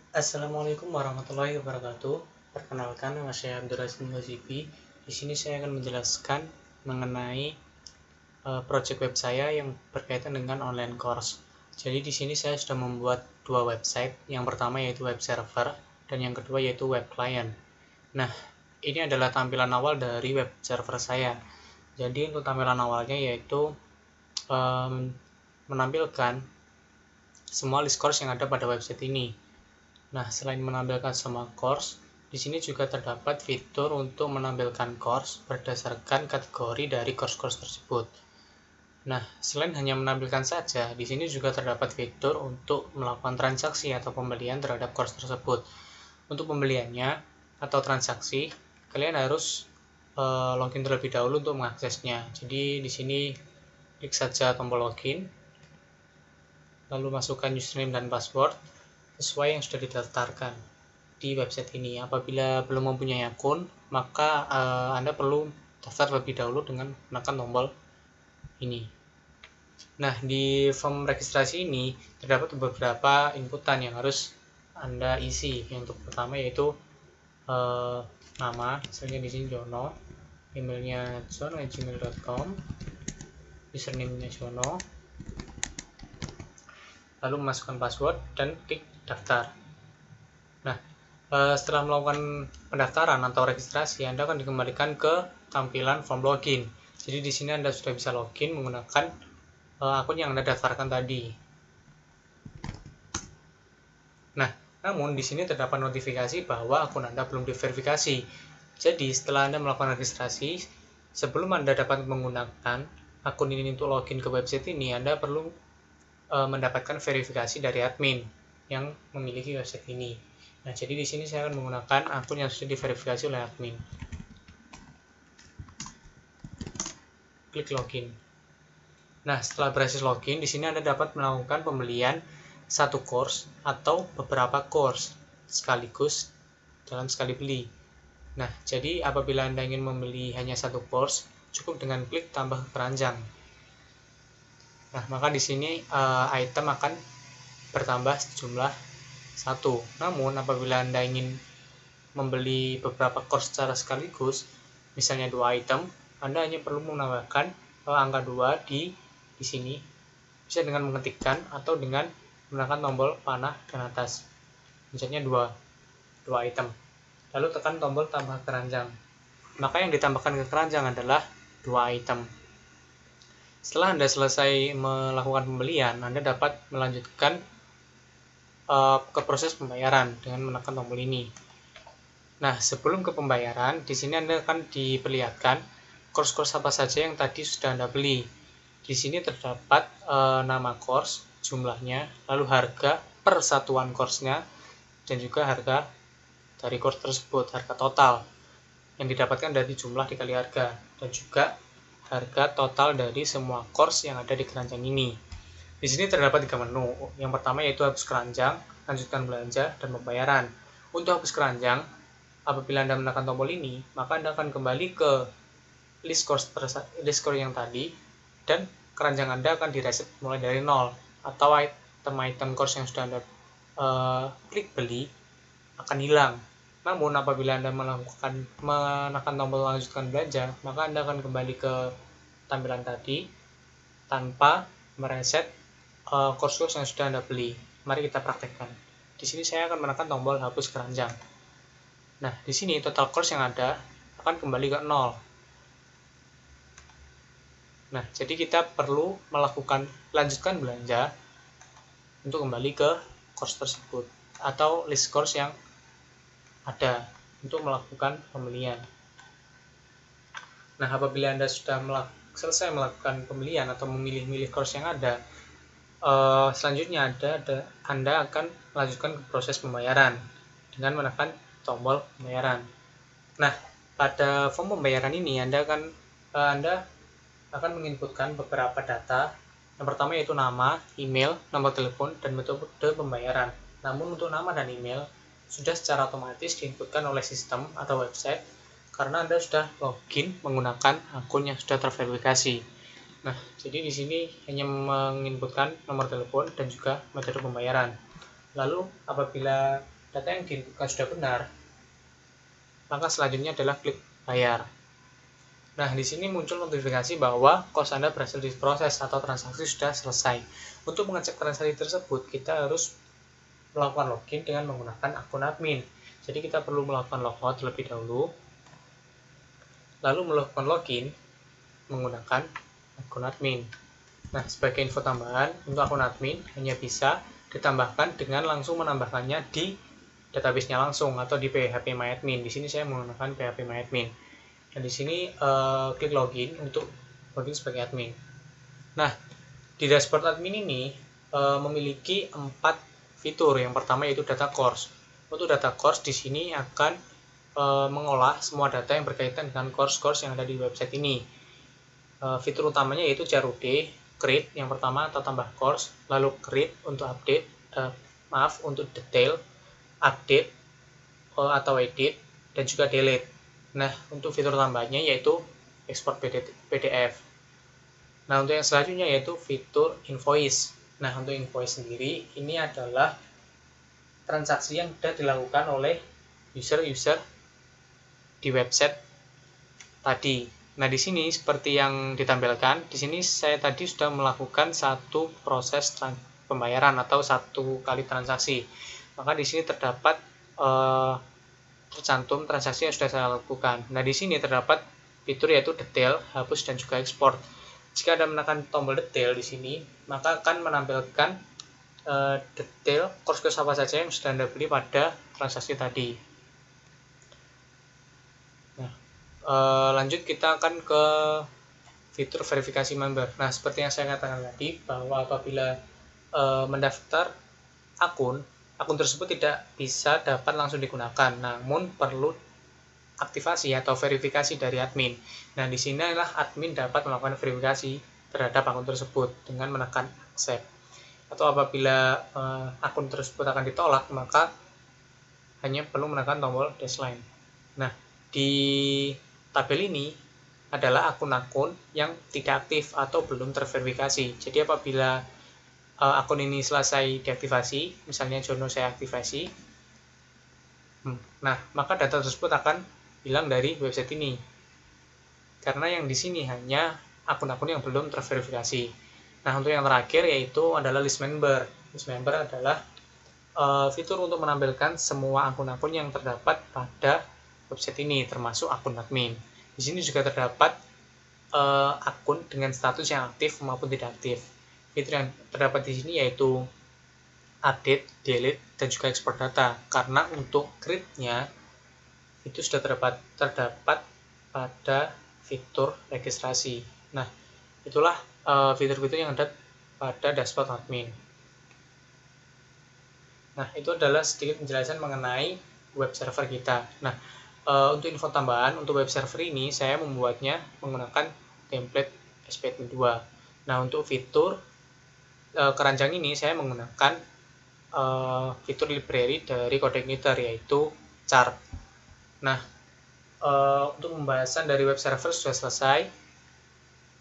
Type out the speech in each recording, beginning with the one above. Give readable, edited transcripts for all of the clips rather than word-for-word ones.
Assalamualaikum warahmatullahi wabarakatuh. Perkenalkan, nama saya Abdurrahim Wazibi. Di sini saya akan menjelaskan mengenai project web saya yang berkaitan dengan online course. Jadi di sini saya sudah membuat dua website. Yang pertama yaitu web server dan yang kedua yaitu web client. Nah, ini adalah tampilan awal dari web server saya. Jadi untuk tampilan awalnya yaitu menampilkan semua list course yang ada pada website ini. Nah, selain menampilkan semua course, di sini juga terdapat fitur untuk menampilkan course berdasarkan kategori dari course-course tersebut. Nah, selain hanya menampilkan saja, di sini juga terdapat fitur untuk melakukan transaksi atau pembelian terhadap course tersebut. Untuk pembeliannya atau transaksi, kalian harus login terlebih dahulu untuk mengaksesnya. Jadi di sini klik saja tombol login, lalu masukkan username dan password sesuai yang sudah didaftarkan di website ini. Apabila belum mempunyai akun, maka Anda perlu daftar terlebih dahulu dengan menekan tombol ini. Nah, di form registrasi ini terdapat beberapa inputan yang harus Anda isi. Yang pertama yaitu nama, misalnya di sini Jono, emailnya jono@gmail.com, username-nya Jono, lalu memasukkan password dan klik daftar. Nah, setelah melakukan pendaftaran atau registrasi, Anda akan dikembalikan ke tampilan form login. Jadi di sini Anda sudah bisa login menggunakan akun yang Anda daftarkan tadi. Nah, namun di sini terdapat notifikasi bahwa akun Anda belum diverifikasi. Jadi setelah Anda melakukan registrasi, sebelum Anda dapat menggunakan akun ini untuk login ke website ini, Anda perlu mendapatkan verifikasi dari admin yang memiliki website ini. Nah, jadi di sini saya akan menggunakan akun yang sudah diverifikasi oleh admin. Klik login. Nah, setelah berhasil login, di sini Anda dapat melakukan pembelian satu course atau beberapa course sekaligus dalam sekali beli. Nah, jadi apabila Anda ingin membeli hanya satu course, cukup dengan klik tambah keranjang. Nah, maka di sini item akan bertambah jumlah 1. Namun, apabila Anda ingin membeli beberapa course secara sekaligus, misalnya 2 item, Anda hanya perlu menambahkan angka 2 di sini, bisa dengan mengetikkan atau dengan menggunakan tombol panah dan atas. Misalnya 2 item. Lalu tekan tombol tambah keranjang. Maka yang ditambahkan ke keranjang adalah 2 item. Setelah Anda selesai melakukan pembelian, Anda dapat melanjutkan ke proses pembayaran dengan menekan tombol ini. Nah, sebelum ke pembayaran, di sini Anda akan diperlihatkan course-course apa saja yang tadi sudah Anda beli. Di sini terdapat nama course, jumlahnya, lalu harga per satuan course-nya, dan juga harga dari course tersebut, harga total yang didapatkan dari jumlah dikali harga, dan juga harga total dari semua course yang ada di keranjang ini. Di sini terdapat 3 menu. Yang pertama yaitu hapus keranjang, lanjutkan belanja, dan pembayaran. Untuk hapus keranjang, apabila Anda menekan tombol ini, maka Anda akan kembali ke list course yang tadi, dan keranjang Anda akan direset mulai dari 0, atau item-item course yang sudah Anda klik beli akan hilang. Namun apabila Anda menekan tombol lanjutkan belanja, maka Anda akan kembali ke tampilan tadi tanpa mereset course yang sudah Anda beli. Mari kita praktekkan. Di sini saya akan menekan tombol hapus keranjang. Nah, di sini total course yang ada akan kembali ke 0. Nah, jadi kita perlu melakukan lanjutkan belanja untuk kembali ke course tersebut atau list course yang ada untuk melakukan pembelian. Nah, apabila Anda sudah selesai melakukan pembelian atau memilih-milih course yang ada, selanjutnya Anda akan melanjutkan ke proses pembayaran dengan menekan tombol pembayaran. Nah, pada form pembayaran ini Anda akan menginputkan beberapa data. Yang pertama yaitu nama, email, nomor telepon, dan metode pembayaran. Namun untuk nama dan email sudah secara otomatis diinputkan oleh sistem atau website karena Anda sudah login menggunakan akun yang sudah terverifikasi. Nah, jadi di sini hanya menginputkan nomor telepon dan juga metode pembayaran. Lalu apabila data yang diinputkan sudah benar, maka selanjutnya adalah klik bayar. Nah, di sini muncul notifikasi bahwa kos Anda berhasil diproses atau transaksi sudah selesai. Untuk mengecek transaksi tersebut, kita harus melakukan login dengan menggunakan akun admin. Jadi kita perlu melakukan logout terlebih dahulu, lalu melakukan login menggunakan akun admin. Nah, sebagai info tambahan, untuk akun admin hanya bisa ditambahkan dengan langsung menambahkannya di database-nya langsung atau di phpMyAdmin. Di sini saya menggunakan phpMyAdmin. Dan di sini klik login untuk login sebagai admin. Nah, di dashboard admin ini memiliki 4 fitur. Yang pertama yaitu data course. Untuk data course di sini akan mengolah semua data yang berkaitan dengan course-course yang ada di website ini. Fitur utamanya yaitu CRUD, create yang pertama atau tambah course, lalu create untuk update, untuk detail, update atau edit, dan juga delete. Nah, untuk fitur tambahnya yaitu export PDF. Nah, untuk yang selanjutnya yaitu fitur invoice. Nah, untuk invoice sendiri ini adalah transaksi yang sudah dilakukan oleh user-user di website tadi. Nah, di sini seperti yang ditampilkan, di sini saya tadi sudah melakukan satu proses pembayaran atau satu kali transaksi. Maka di sini terdapat tercantum transaksi yang sudah saya lakukan. Nah, di sini terdapat fitur yaitu detail, hapus, dan juga ekspor. Jika Anda menekan tombol detail di sini, maka akan menampilkan detail course apa saja yang sudah Anda beli pada transaksi tadi. Nah, lanjut kita akan ke fitur verifikasi member. Nah, seperti yang saya katakan tadi, bahwa apabila mendaftar akun tersebut tidak bisa dapat langsung digunakan, namun perlu aktivasi atau verifikasi dari admin. Nah, di sinilah admin dapat melakukan verifikasi terhadap akun tersebut dengan menekan accept. Atau apabila akun tersebut akan ditolak, maka hanya perlu menekan tombol decline. Nah, di tabel ini adalah akun-akun yang tidak aktif atau belum terverifikasi. Jadi apabila akun ini selesai diaktifasi, misalnya Jono saya aktifasi, nah maka data tersebut akan hilang dari website ini, karena yang di sini hanya akun-akun yang belum terverifikasi. Nah, untuk yang terakhir yaitu adalah list member. List member adalah fitur untuk menampilkan semua akun-akun yang terdapat pada website ini, termasuk akun admin. Di sini juga terdapat akun dengan status yang aktif maupun tidak aktif. Fitur yang terdapat di sini yaitu update, delete, dan juga ekspor data. Karena untuk create-nya itu sudah terdapat pada fitur registrasi. Nah, itulah fitur-fitur yang ada pada dashboard admin. Nah, itu adalah sedikit penjelasan mengenai web server kita. Nah, untuk info tambahan, untuk web server ini saya membuatnya menggunakan template SP2. Nah, untuk fitur keranjang ini saya menggunakan fitur library dari CodeIgniter yaitu chart. Nah, untuk pembahasan dari web server sudah selesai.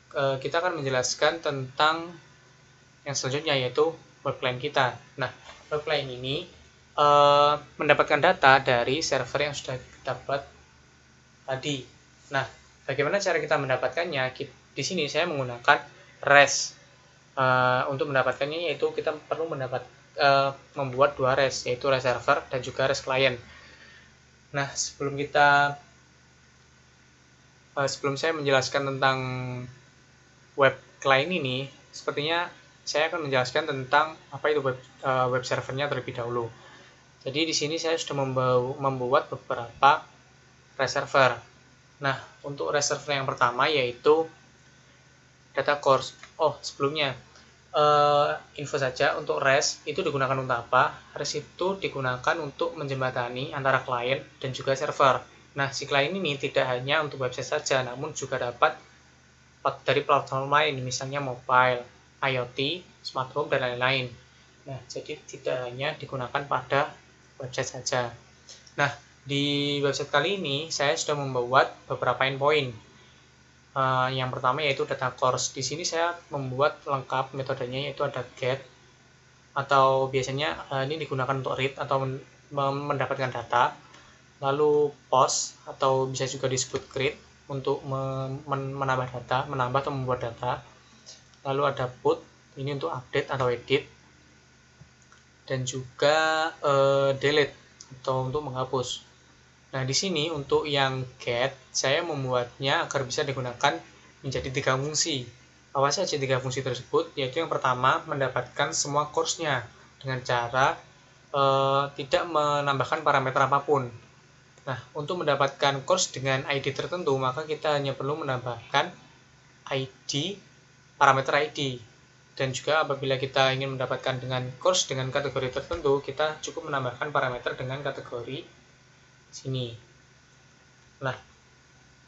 Kita akan menjelaskan tentang yang selanjutnya yaitu web client kita. Nah, web client ini mendapatkan data dari server yang sudah dapat tadi. Nah, bagaimana cara kita mendapatkannya? Di sini saya menggunakan REST. Untuk mendapatkannya yaitu kita perlu membuat dua REST, yaitu REST server dan juga REST client. Nah, sebelum saya menjelaskan tentang web client ini, sepertinya saya akan menjelaskan tentang apa itu web servernya terlebih dahulu. Jadi di sini saya sudah membuat beberapa REST server. Nah, untuk REST server yang pertama yaitu data course. Sebelumnya info saja, untuk REST itu digunakan untuk apa? REST itu digunakan untuk menjembatani antara klien dan juga server. Nah, si klien ini tidak hanya untuk website saja, namun juga dapat dari platform lain, misalnya mobile, IoT, smart home, dan lain-lain. Nah, jadi tidak hanya digunakan pada website saja. Nah, di website kali ini saya sudah membuat beberapa endpoint. Yang pertama yaitu data course. Di sini saya membuat lengkap metodenya, yaitu ada get, atau biasanya ini digunakan untuk read atau mendapatkan data, lalu post atau bisa juga disebut create untuk menambah data, menambah atau membuat data, lalu ada put, ini untuk update atau edit, dan juga delete atau untuk menghapus. Nah, di sini untuk yang get, saya membuatnya agar bisa digunakan menjadi 3 fungsi. Apa saja 3 fungsi tersebut? Yaitu yang pertama, mendapatkan semua course-nya dengan cara tidak menambahkan parameter apapun. Nah, untuk mendapatkan course dengan ID tertentu, maka kita hanya perlu menambahkan ID, parameter ID. Dan juga apabila kita ingin mendapatkan dengan course dengan kategori tertentu, kita cukup menambahkan parameter dengan kategori sini. Nah,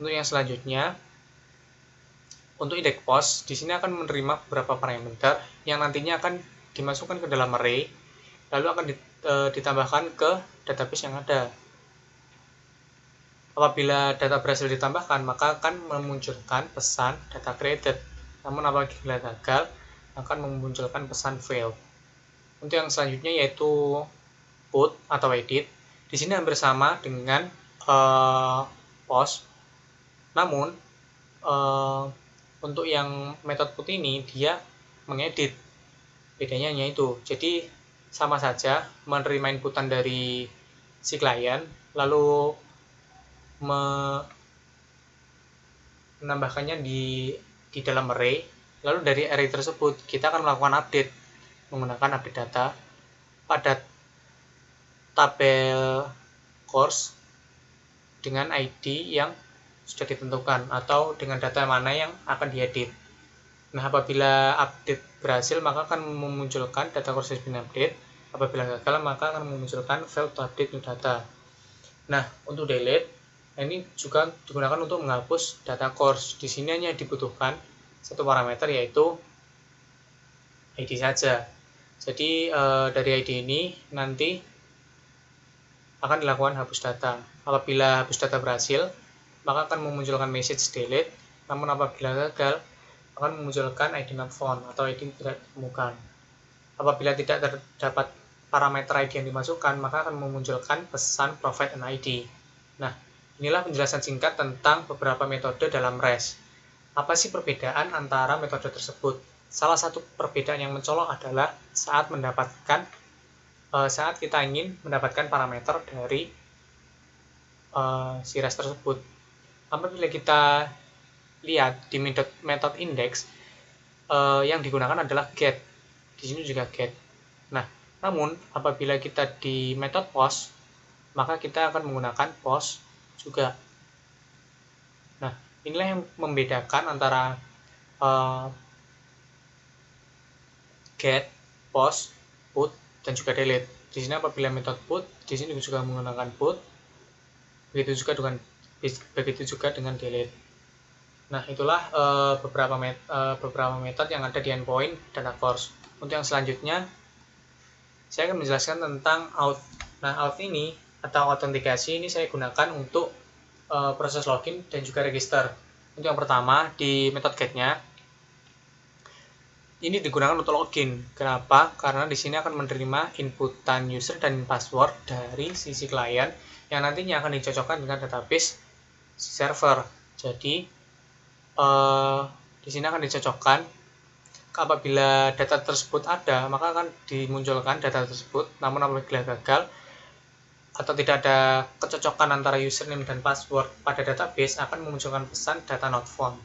untuk yang selanjutnya, untuk index post, di sini akan menerima beberapa parameter yang nantinya akan dimasukkan ke dalam array, lalu akan ditambahkan ke database yang ada. Apabila data berhasil ditambahkan, maka akan memunculkan pesan data created. Namun apabila gagal, akan memunculkan pesan failed. Untuk yang selanjutnya yaitu put atau edit. Di sini hampir sama dengan post. Namun untuk yang metode put ini dia mengedit. Bedanya hanya itu. Jadi sama saja menerima inputan dari si klien, lalu menambahkannya di dalam array, lalu dari array tersebut kita akan melakukan update menggunakan update data pada tabel course dengan ID yang sudah ditentukan atau dengan data mana yang akan diedit. Nah, apabila update berhasil maka akan memunculkan data course has been update. Apabila gagal maka akan memunculkan failed to update new data. Nah, untuk delete ini juga digunakan untuk menghapus data course. Di sini hanya dibutuhkan satu parameter yaitu ID saja. Jadi dari ID ini nanti akan dilakukan hapus data. Apabila hapus data berhasil, maka akan memunculkan message delete. Namun apabila gagal, akan memunculkan ID not found atau ID tidak ditemukan. Apabila tidak terdapat parameter ID yang dimasukkan, maka akan memunculkan pesan provide an ID. Nah, inilah penjelasan singkat tentang beberapa metode dalam REST. Apa sih perbedaan antara metode tersebut? Salah satu perbedaan yang mencolok adalah saat kita ingin mendapatkan parameter dari si REST tersebut. Apabila kita lihat di metode index, yang digunakan adalah get. Di sini juga get. Nah, namun apabila kita di metode post, maka kita akan menggunakan post juga. Nah, inilah yang membedakan antara get, post, put, dan juga delete. Di sini apabila metode put, di sini juga menggunakan put. Begitu juga dengan delete. Nah, itulah beberapa metode yang ada di endpoint data course. Untuk yang selanjutnya, saya akan menjelaskan tentang auth. Nah, auth ini atau autentikasi ini saya gunakan untuk proses login dan juga register. Untuk yang pertama di metode get-nya ini digunakan untuk login. Kenapa? Karena di sini akan menerima inputan user dan password dari sisi klien yang nantinya akan dicocokkan dengan database si server. Jadi di sini akan dicocokkan. Apabila data tersebut ada, maka akan dimunculkan data tersebut. Namun apabila gagal atau tidak ada kecocokan antara username dan password pada database, akan memunculkan pesan data not found.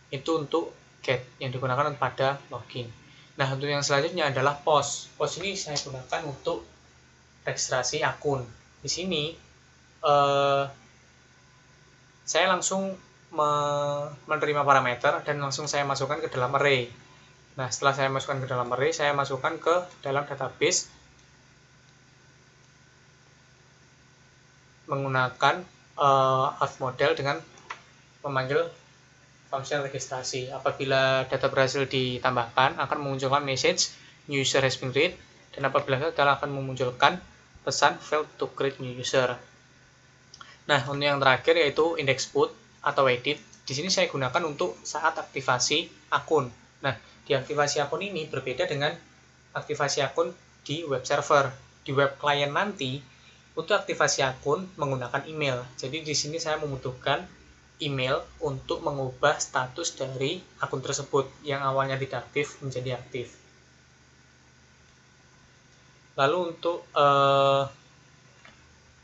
Itu untuk get yang digunakan pada login. Nah, untuk yang selanjutnya adalah post. Post ini saya gunakan untuk registrasi akun. Di sini saya langsung menerima parameter dan langsung saya masukkan ke dalam array. Nah, setelah saya masukkan ke dalam array, saya masukkan ke dalam database menggunakan auth model dengan memanggil function registrasi. Apabila data berhasil ditambahkan, akan memunculkan message new user has been created, dan apabila gagal akan memunculkan pesan failed to create new user. Nah, untuk yang terakhir yaitu index put atau edit. Di sini saya gunakan untuk saat aktivasi akun. Nah, di aktivasi akun ini berbeda dengan aktivasi akun di web server. di web client nanti untuk aktivasi akun menggunakan email. Jadi di sini saya membutuhkan email untuk mengubah status dari akun tersebut yang awalnya tidak aktif menjadi aktif. Lalu untuk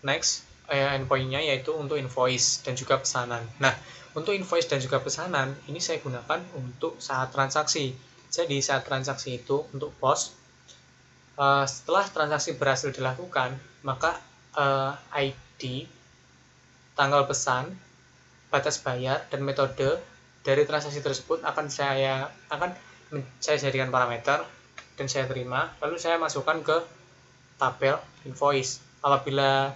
next endpoint-nya yaitu untuk invoice dan juga pesanan. Nah, untuk invoice dan juga pesanan ini saya gunakan untuk saat transaksi. Jadi saat transaksi itu untuk pos, setelah transaksi berhasil dilakukan, maka ID, tanggal pesan, batas bayar, dan metode dari transaksi tersebut akan saya jadikan parameter dan saya terima, lalu saya masukkan ke tabel invoice. Apabila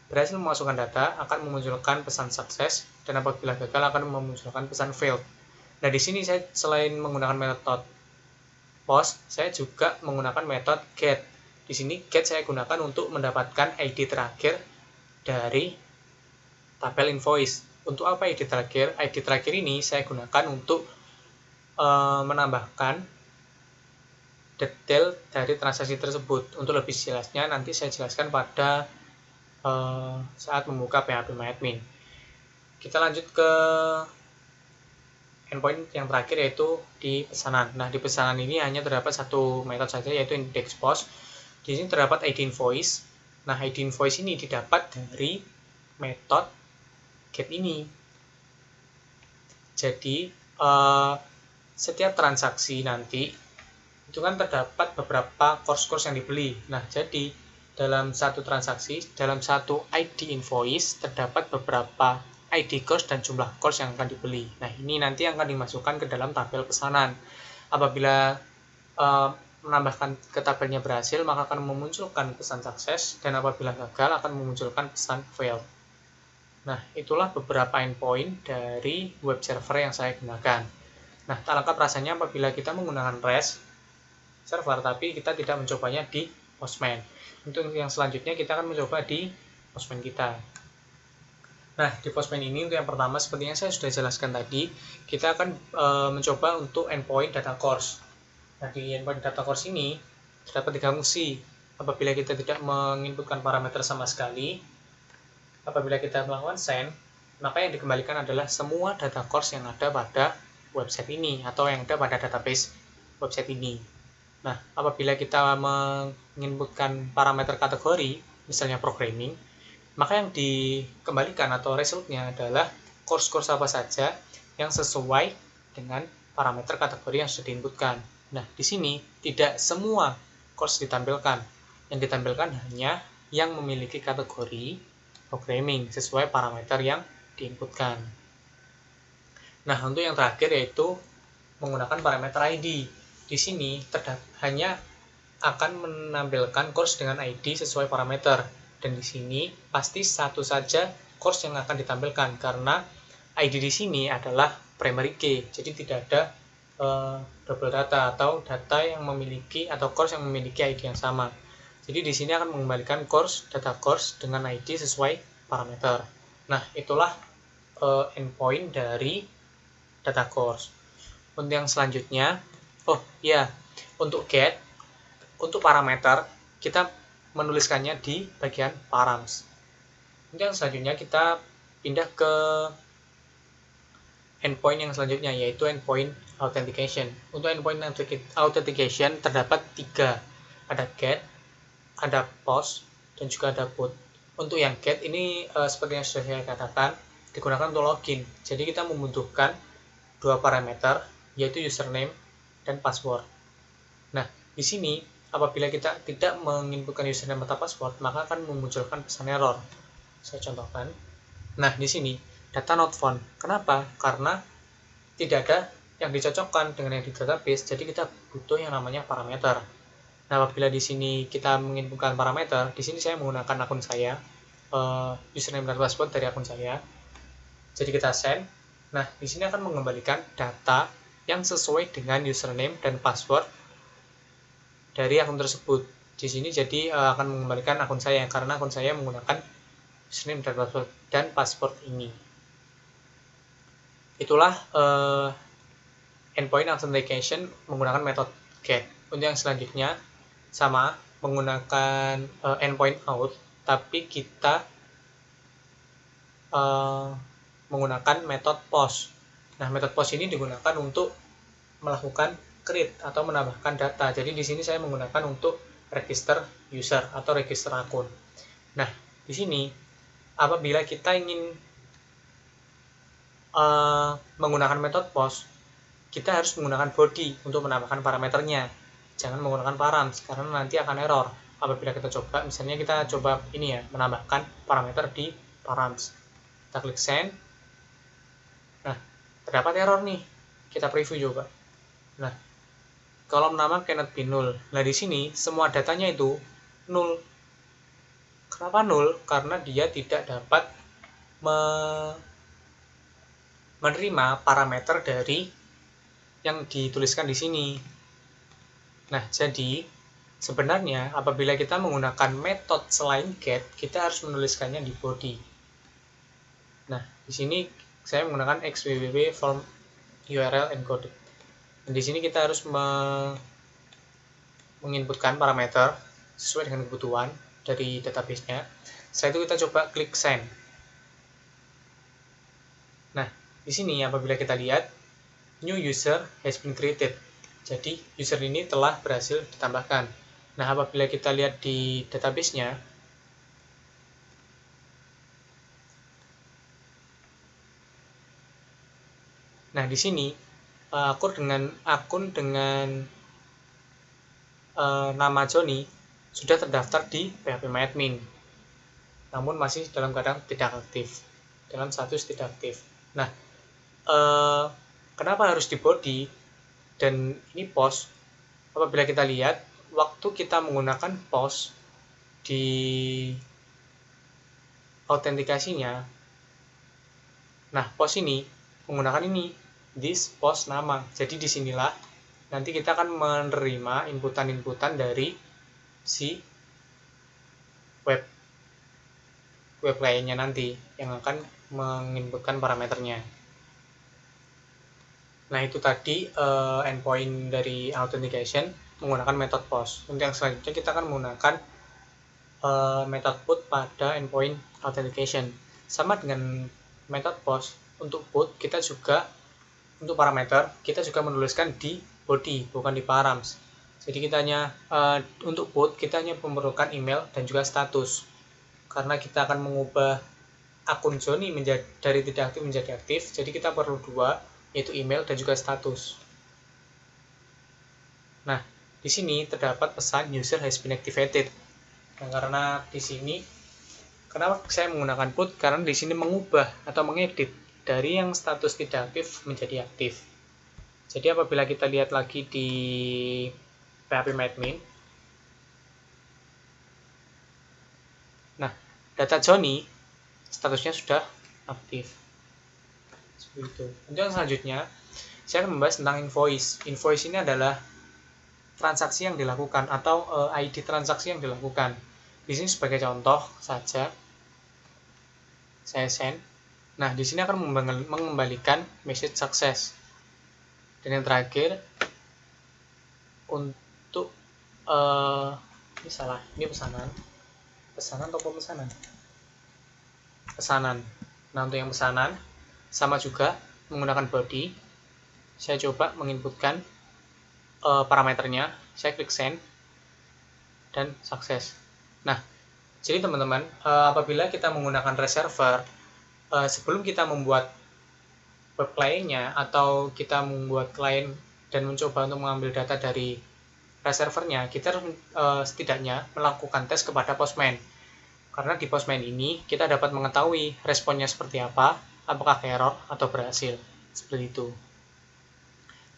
berhasil memasukkan data, akan memunculkan pesan sukses, dan apabila gagal akan memunculkan pesan failed. Nah, di sini saya selain menggunakan metode post, saya juga menggunakan metode get. Di sini get saya gunakan untuk mendapatkan ID terakhir dari tabel invoice. Untuk apa ID terakhir? ID terakhir ini saya gunakan untuk menambahkan detail dari transaksi tersebut. Untuk lebih jelasnya nanti saya jelaskan pada saat membuka PHPMyAdmin. Kita lanjut ke endpoint yang terakhir yaitu di pesanan. Nah, di pesanan ini hanya terdapat satu metode saja yaitu index post. Di sini terdapat ID invoice. Nah, ID invoice ini didapat dari metode get ini. Jadi setiap transaksi nanti itu kan terdapat beberapa course-course yang dibeli. Nah, jadi dalam satu transaksi, dalam satu ID invoice terdapat beberapa ID course dan jumlah course yang akan dibeli. Nah, ini nanti akan dimasukkan ke dalam tabel pesanan. Apabila menambahkan ke tabelnya berhasil, maka akan memunculkan pesan sukses, dan apabila gagal akan memunculkan pesan failed. Nah, itulah beberapa endpoint dari web server yang saya gunakan. Nah, tak lengkap rasanya apabila kita menggunakan REST server, tapi kita tidak mencobanya di Postman. Untuk yang selanjutnya kita akan mencoba di Postman kita. Nah, di Postman ini untuk yang pertama seperti yang saya sudah jelaskan tadi, kita akan mencoba untuk endpoint data course. Nah, di endpoint data course ini terdapat 3 fungsi. Apabila kita tidak menginputkan parameter sama sekali, apabila kita melakukan send, maka yang dikembalikan adalah semua data course yang ada pada website ini atau yang ada pada database website ini. Nah, apabila kita menginputkan parameter kategori, misalnya programming, maka yang dikembalikan atau resultnya adalah course-course apa saja yang sesuai dengan parameter kategori yang sudah diinputkan. Nah, di sini tidak semua course ditampilkan. Yang ditampilkan hanya yang memiliki kategori programming sesuai parameter yang diinputkan. Nah, untuk yang terakhir yaitu menggunakan parameter ID. Di sini hanya akan menampilkan course dengan ID sesuai parameter, dan di sini pasti satu saja course yang akan ditampilkan karena ID di sini adalah primary key, jadi tidak ada double data atau data yang memiliki atau course yang memiliki ID yang sama. Jadi di sini akan mengembalikan data course dengan ID sesuai parameter. Nah, itulah endpoint dari data course. Untuk yang selanjutnya, untuk get, untuk parameter, kita menuliskannya di bagian params. Untuk yang selanjutnya kita pindah ke endpoint yang selanjutnya, yaitu endpoint authentication. Untuk endpoint authentication terdapat 3, ada get, ada post, dan juga ada put. Untuk yang get ini seperti yang sudah saya katakan, digunakan untuk login. Jadi kita membutuhkan 2 parameter, yaitu username dan password. Nah, di sini apabila kita tidak menginputkan username atau password, maka akan memunculkan pesan error. Saya contohkan. Nah, di sini data not found. Kenapa? Karena tidak ada yang dicocokkan dengan yang di database, jadi kita butuh yang namanya parameter. Nah, apabila di sini kita menginputkan parameter, di sini saya menggunakan akun saya, username dan password dari akun saya. Jadi kita send. Nah, di sini akan mengembalikan data yang sesuai dengan username dan password dari akun tersebut. Di sini jadi akan mengembalikan akun saya karena akun saya menggunakan username dan password ini. Itulah endpoint authentication menggunakan metode get. Untuk yang selanjutnya sama, menggunakan endpoint out, tapi kita menggunakan metode post. Nah, metode post ini digunakan untuk melakukan create atau menambahkan data. Jadi di sini saya menggunakan untuk register user atau register akun. Nah, di sini apabila kita ingin menggunakan metode post, kita harus menggunakan body untuk menambahkan parameternya. Jangan menggunakan params karena nanti akan error. Apabila kita coba, misalnya kita coba ini ya, menambahkan parameter di params. Kita klik send. Nah, terdapat error nih. Kita preview coba. Nah, kolom nama cannot be null. Nah, di sini semua datanya itu null. Kenapa null? Karena dia tidak dapat menerima parameter dari yang dituliskan di sini. Nah, jadi sebenarnya apabila kita menggunakan metode selain get, kita harus menuliskannya di body. Nah, di sini saya menggunakan xwww form URL encoded. Dan di sini kita harus menginputkan parameter sesuai dengan kebutuhan dari database-nya. Setelah itu kita coba klik send. Nah, di sini apabila kita lihat new user has been created. Jadi user ini telah berhasil ditambahkan. Nah, apabila kita lihat di database-nya, nah di sini akun dengan nama Joni sudah terdaftar di phpMyAdmin, namun masih dalam keadaan tidak aktif, dalam status tidak aktif. Nah, kenapa harus di body dan ini post? Apabila kita lihat waktu kita menggunakan post di autentikasinya, nah post ini menggunakan ini this post nama. Jadi disinilah nanti kita akan menerima inputan-inputan dari si web lainnya nanti yang akan menginputkan parameternya. Nah, itu tadi endpoint dari authentication menggunakan method post. Untuk yang selanjutnya kita akan menggunakan method put pada endpoint authentication. Sama dengan method post, untuk put kita juga untuk parameter kita juga menuliskan di body bukan di params. Jadi kita hanya untuk put kita hanya memerlukan email dan juga status. Karena kita akan mengubah akun Joni dari tidak aktif menjadi aktif, jadi kita perlu dua, yaitu email dan juga status. Nah, di sini terdapat pesan user has been activated. Nah, karena di sini kenapa saya menggunakan put? Karena di sini mengubah atau mengedit dari yang status tidak aktif menjadi aktif. Jadi apabila kita lihat lagi di phpMyAdmin, nah data Joni statusnya sudah aktif. Seperti itu. Untuk yang selanjutnya, saya akan membahas tentang invoice. Invoice ini adalah transaksi yang dilakukan atau ID transaksi yang dilakukan. Di sini sebagai contoh saja, saya send. Nah, di sini akan mengembalikan message success. Dan yang terakhir, untuk ini salah, ini pesanan atau pemesanan? Pesanan. Nah, untuk yang pesanan sama juga menggunakan body. Saya coba menginputkan parameternya, saya klik send dan sukses. Nah, jadi teman-teman, apabila kita menggunakan reserver, sebelum kita membuat web client-nya atau kita membuat klien dan mencoba untuk mengambil data dari reservernya, kita harus setidaknya melakukan tes kepada Postman. Karena di Postman ini kita dapat mengetahui responnya seperti apa, apakah error atau berhasil, seperti itu.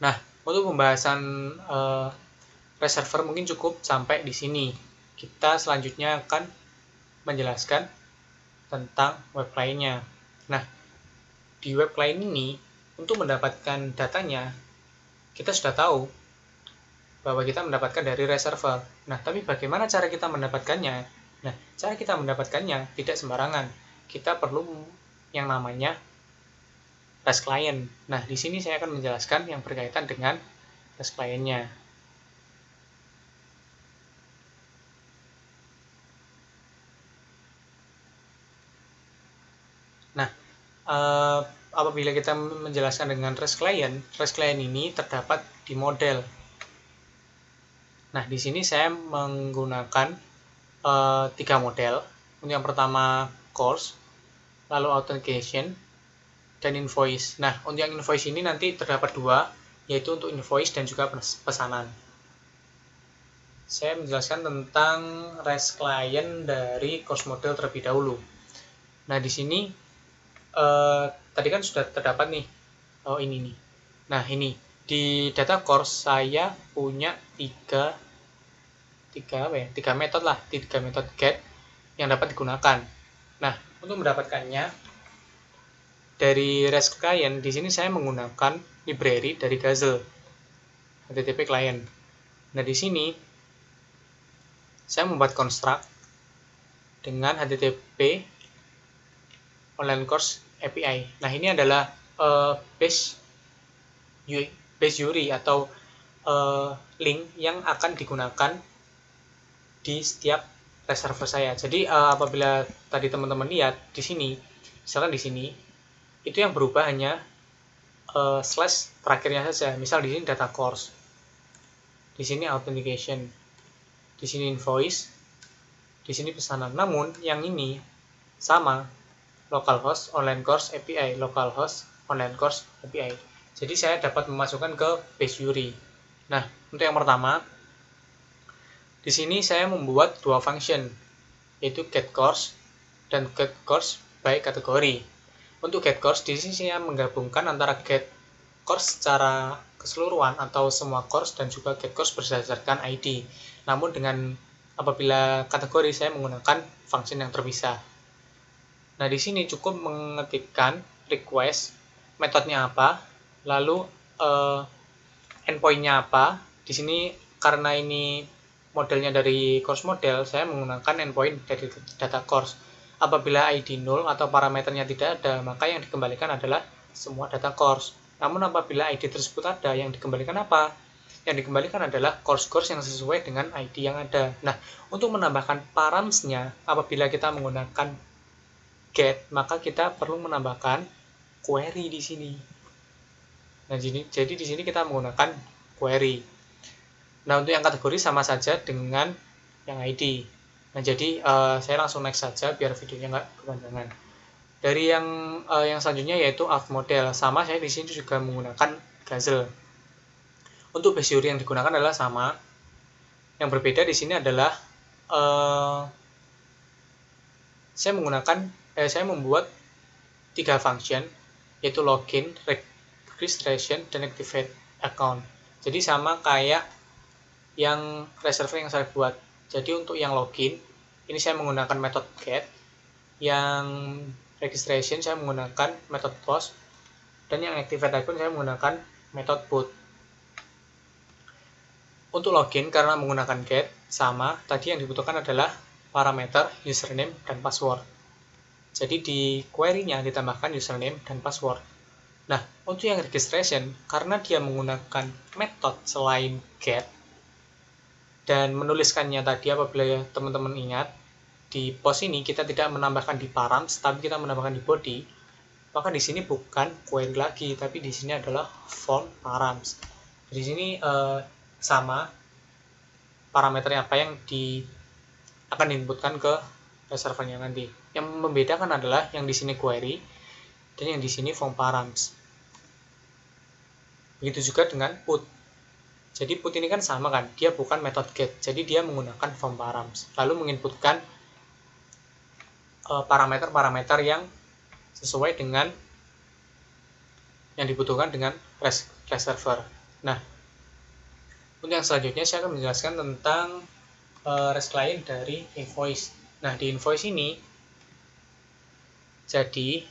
Nah, untuk pembahasan reserver mungkin cukup sampai di sini. Kita selanjutnya akan menjelaskan tentang web client-nya. Nah, di web client ini untuk mendapatkan datanya kita sudah tahu bahwa kita mendapatkan dari reserver. Nah, tapi bagaimana cara kita mendapatkannya? Nah, cara kita mendapatkannya tidak sembarangan. Kita perlu yang namanya REST client. Nah, di sini saya akan menjelaskan yang berkaitan dengan REST client-nya. apabila kita menjelaskan dengan REST client ini terdapat di model. Nah, di sini saya menggunakan 3 model. Untuk yang pertama course, lalu authentication, dan invoice. Nah, untuk yang invoice ini nanti terdapat 2, yaitu untuk invoice dan juga pesanan. Saya menjelaskan tentang REST client dari course model terlebih dahulu. Nah, di sini tadi kan sudah terdapat nih. Oh, ini nih. Nah, ini di data course saya punya 3 metode lah, 3 metode get yang dapat digunakan. Nah, untuk mendapatkannya dari REST client, di sini saya menggunakan library dari Gazelle HTTP client. Nah, di sini saya membuat construct dengan HTTP online course API. Nah, ini adalah base URI atau link yang akan digunakan di setiap REST server saya. Jadi apabila tadi teman-teman lihat di sini, misalkan di sini itu yang berubah hanya slash terakhirnya saja. Misal di sini data course, di sini authentication, di sini invoice, di sini pesanan. Namun yang ini sama, localhost online course API, localhost online course API. Jadi saya dapat memasukkan ke base URI. Nah, untuk yang pertama, di sini saya membuat 2 function, yaitu getCourse dan getCourse by kategori. Untuk getCourse, di sini saya menggabungkan antara getCourse secara keseluruhan atau semua course dan juga getCourse berdasarkan ID. Namun dengan apabila kategori, saya menggunakan function yang terpisah. Nah, di sini cukup mengetikkan request, metodenya apa, lalu endpoint-nya apa. Di sini karena ini modelnya dari course model, saya menggunakan endpoint dari data course. Apabila ID 0 atau parameternya tidak ada, maka yang dikembalikan adalah semua data course. Namun apabila ID tersebut ada, yang dikembalikan apa? Yang dikembalikan adalah course-course yang sesuai dengan ID yang ada. Nah, untuk menambahkan params-nya, apabila kita menggunakan get, maka kita perlu menambahkan query di sini. Nah, jadi di sini kita menggunakan query. Nah, untuk yang kategori sama saja dengan yang ID. Nah, jadi saya langsung next saja biar videonya nggak kepanjangan. Dari yang selanjutnya yaitu auth model. Sama, saya di sini juga menggunakan Gazelle. Untuk base URI yang digunakan adalah sama. Yang berbeda di sini adalah saya membuat 3 function, yaitu login, registration, dan activate account. Jadi sama kayak yang reserve yang saya buat. Jadi untuk yang login, ini saya menggunakan method get. Yang registration saya menggunakan method post. Dan yang activate account saya menggunakan method put. Untuk login, karena menggunakan get, sama, tadi yang dibutuhkan adalah parameter, username, dan password. Jadi di query-nya ditambahkan username dan password. Nah, untuk yang registration, karena dia menggunakan method selain get, dan menuliskannya tadi apabila teman-teman ingat, di post ini kita tidak menambahkan di params, tapi kita menambahkan di body, maka di sini bukan query lagi, tapi di sini adalah form params. Di sini sama parameternya apa yang akan diinputkan ke servernya nanti. Yang membedakan adalah yang di sini query dan yang di sini form params. Begitu juga dengan put. Jadi put ini kan sama kan, dia bukan method get, jadi dia menggunakan form params. Lalu menginputkan parameter-parameter yang sesuai dengan yang dibutuhkan dengan REST server. Nah, untuk yang selanjutnya saya akan menjelaskan tentang REST client dari invoice. Nah, di invoice ini jadi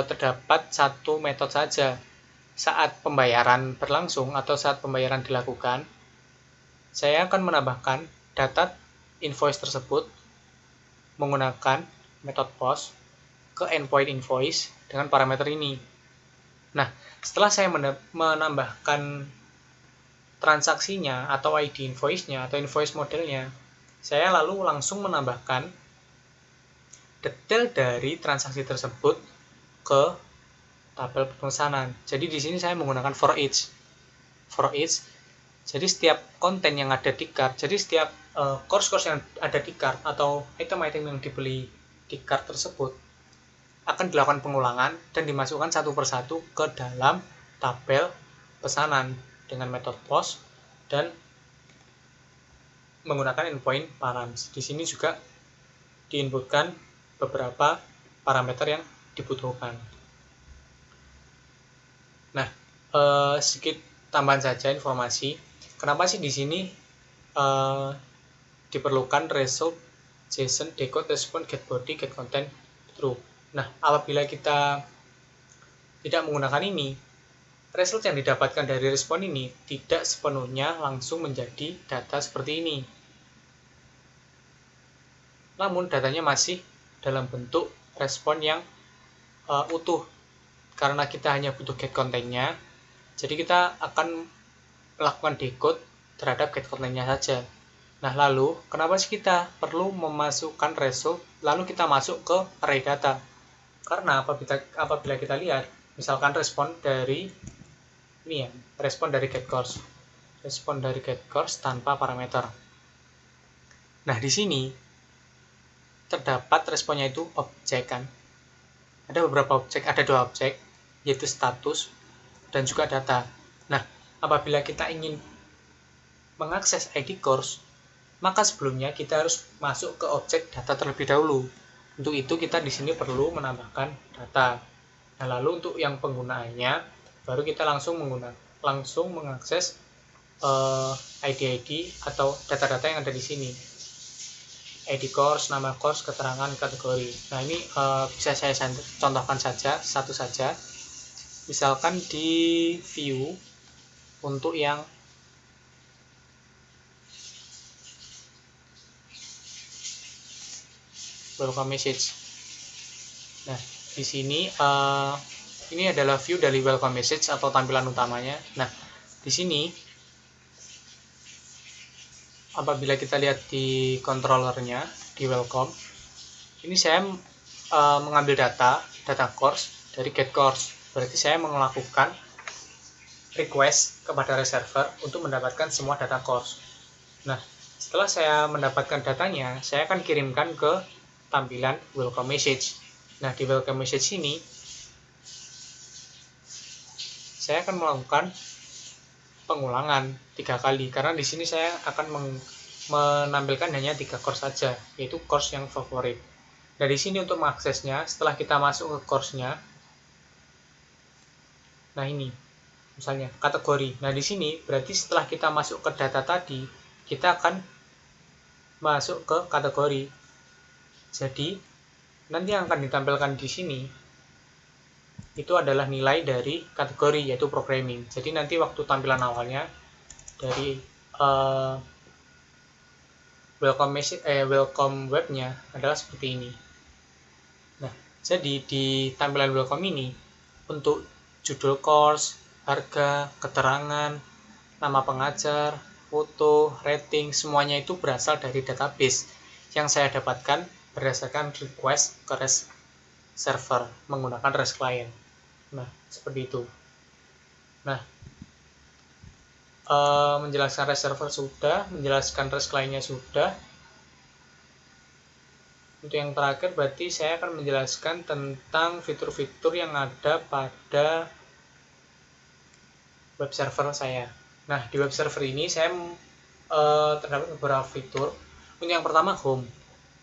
terdapat satu metode saja. Saat pembayaran berlangsung atau saat pembayaran dilakukan, saya akan menambahkan data invoice tersebut menggunakan metode post ke endpoint invoice dengan parameter ini. Nah, setelah saya menambahkan transaksinya atau ID invoice-nya atau invoice modelnya, saya lalu langsung menambahkan detail dari transaksi tersebut ke tabel pemesanan. Jadi di sini saya menggunakan for each. Jadi setiap konten yang ada di cart, jadi setiap course-course yang ada di cart atau item-item yang dibeli di cart tersebut akan dilakukan pengulangan dan dimasukkan satu persatu ke dalam tabel pesanan dengan metode post dan menggunakan endpoint params. Di sini juga diinputkan beberapa parameter yang dibutuhkan. Nah, sedikit tambahan saja informasi. Kenapa sih di sini diperlukan result, JSON, decode, respond, get body, get content, true. Nah, apabila kita tidak menggunakan ini, result yang didapatkan dari respon ini tidak sepenuhnya langsung menjadi data seperti ini. Namun datanya masih dalam bentuk respon yang utuh. Karena kita hanya butuh get kontennya, jadi kita akan melakukan decode terhadap get kontennya saja. Nah, lalu kenapa sih kita perlu memasukkan result lalu kita masuk ke array data? Karena apabila kita lihat, misalkan respon dari ini ya, respon dari get course tanpa parameter. Nah, di sini terdapat responnya itu objek kan. Ada beberapa objek, ada dua objek, yaitu status dan juga data. Nah, apabila kita ingin mengakses ID course, maka sebelumnya kita harus masuk ke objek data terlebih dahulu. Untuk itu kita di sini perlu menambahkan data. Nah, lalu untuk yang penggunaannya, baru kita langsung mengakses ID atau data-data yang ada di sini. ID course, nama course, keterangan, kategori. Nah, ini bisa saya contohkan saja, satu saja. Misalkan di view untuk yang welcome message. Nah, di sini ini adalah view dari welcome message atau tampilan utamanya. Nah, di sini apabila kita lihat di controllernya di welcome, ini saya mengambil data course dari get course. Berarti saya melakukan request kepada reserver untuk mendapatkan semua data course. Nah, setelah saya mendapatkan datanya, saya akan kirimkan ke tampilan welcome message. Nah, di welcome message ini saya akan melakukan pengulangan 3 kali karena di sini saya akan menampilkan hanya 3 course saja, yaitu course yang favorit. Nah, di sini untuk mengaksesnya, setelah kita masuk ke course-nya, nah ini misalnya kategori. Nah, di sini berarti setelah kita masuk ke data tadi, kita akan masuk ke kategori. Jadi nanti yang akan ditampilkan di sini itu adalah nilai dari kategori, yaitu programming. Jadi nanti waktu tampilan awalnya dari welcome webnya adalah seperti ini. Nah, jadi di tampilan welcome ini untuk judul course, harga, keterangan, nama pengajar, foto, rating, semuanya itu berasal dari database yang saya dapatkan berdasarkan request ke REST server menggunakan REST client. Nah, seperti itu. Nah, menjelaskan REST server sudah, menjelaskan REST client-nya sudah. Untuk yang terakhir berarti saya akan menjelaskan tentang fitur-fitur yang ada pada web server saya. Nah, di web server ini saya terdapat beberapa fitur. Untuk yang pertama, home.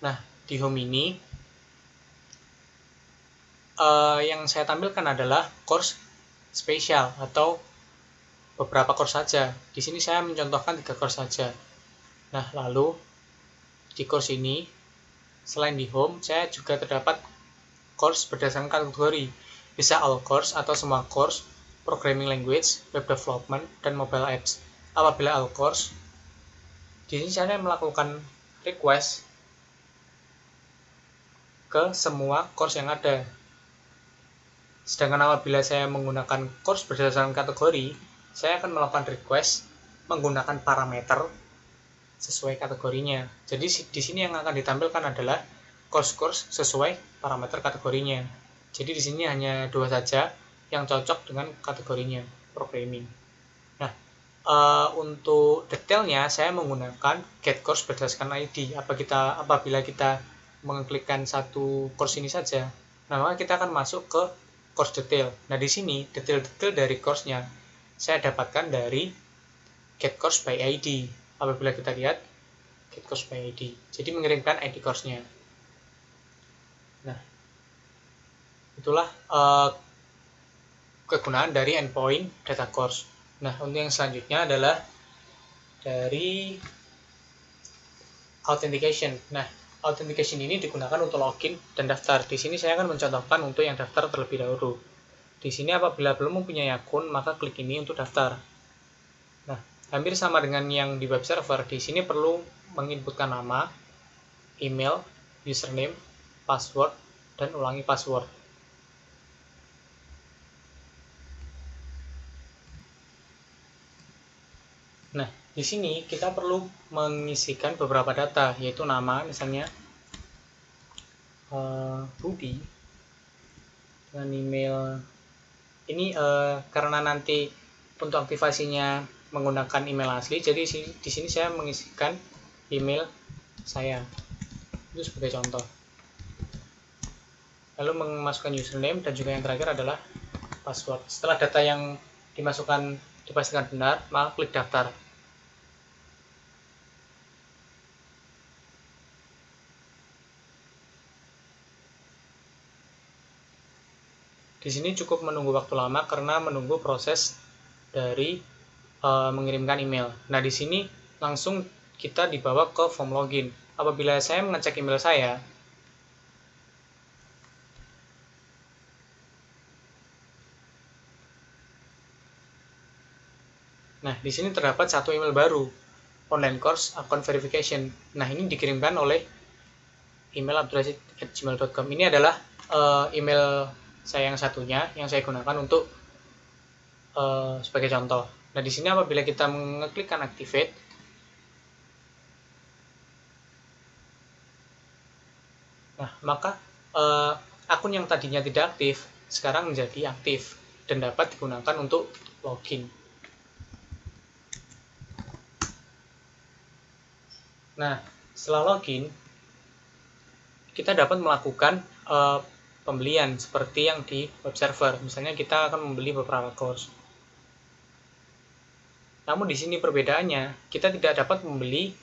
Nah, di home ini yang saya tampilkan adalah course spesial atau beberapa course saja. Di sini saya mencontohkan 3 course saja. Nah, lalu di course ini selain di home, saya juga terdapat course berdasarkan kategori. Bisa all course atau semua course, programming language, web development, dan mobile apps. Apabila all course, di sini saya melakukan request ke semua course yang ada. Sedangkan apabila saya menggunakan course berdasarkan kategori, saya akan melakukan request menggunakan parameter sesuai kategorinya. Jadi di sini yang akan ditampilkan adalah course-course sesuai parameter kategorinya. Jadi di sini hanya 2 saja, yang cocok dengan kategorinya programming. Nah, untuk detailnya saya menggunakan get course berdasarkan ID. Apabila kita mengklikkan satu course ini saja, nah maka kita akan masuk ke course detail. Nah, di sini detail-detail dari course-nya saya dapatkan dari get course by ID. Apabila kita lihat get course by ID, jadi mengirimkan ID course-nya. Nah, itulah kegunaan dari endpoint data course. Nah, untuk yang selanjutnya adalah dari authentication. Nah, authentication ini digunakan untuk login dan daftar. Di sini saya akan mencontohkan untuk yang daftar terlebih dahulu. Di sini apabila belum mempunyai akun, maka klik ini untuk daftar. Nah, hampir sama dengan yang di web server. Di sini perlu menginputkan nama, email, username, password, dan ulangi password. Nah, di sini kita perlu mengisikan beberapa data, yaitu nama, misalnya Budi, dengan email. Ini karena nanti untuk aktivasinya menggunakan email asli, jadi di sini saya mengisikan email saya. Itu sebagai contoh. Lalu memasukkan username dan juga yang terakhir adalah password. Setelah data yang dipastikan benar, maka klik daftar. Di sini cukup menunggu waktu lama karena menunggu proses dari mengirimkan email. Nah, di sini langsung kita dibawa ke form login. Apabila saya mengecek email saya, nah di sini terdapat satu email baru, online course account verification. Nah, ini dikirimkan oleh email abdurrashid@gmail.com. Ini adalah email saya yang satunya yang saya gunakan untuk sebagai contoh. Nah, di sini apabila kita mengeklikkan activate, nah maka akun yang tadinya tidak aktif sekarang menjadi aktif dan dapat digunakan untuk login. Nah, setelah login, kita dapat melakukan pembelian seperti yang di web server. Misalnya kita akan membeli beberapa course. Namun di sini perbedaannya, kita tidak dapat membeli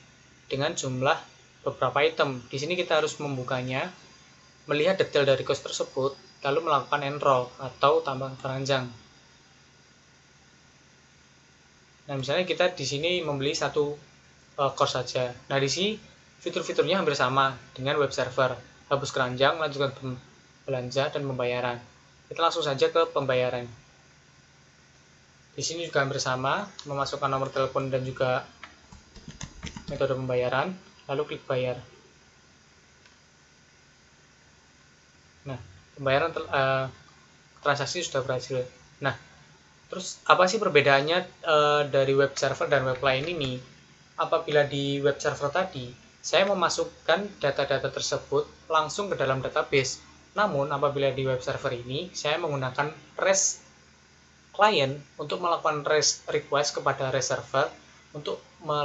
dengan jumlah beberapa item. Di sini kita harus membukanya, melihat detail dari course tersebut, lalu melakukan enroll atau tambah keranjang. Nah, misalnya kita di sini membeli satu course saja. Nah, di sini fitur-fiturnya hampir sama dengan web server. Hapus keranjang, lanjutkan belanja dan pembayaran. Kita langsung saja ke pembayaran. Di sini juga hampir sama, memasukkan nomor telepon dan juga metode pembayaran, lalu klik bayar. Nah, pembayaran transaksi sudah berhasil. Nah, terus apa sih perbedaannya dari web server dan web lain ini? Apabila di web server tadi, saya memasukkan data-data tersebut langsung ke dalam database. Namun, apabila di web server ini, saya menggunakan REST client untuk melakukan REST request kepada REST server untuk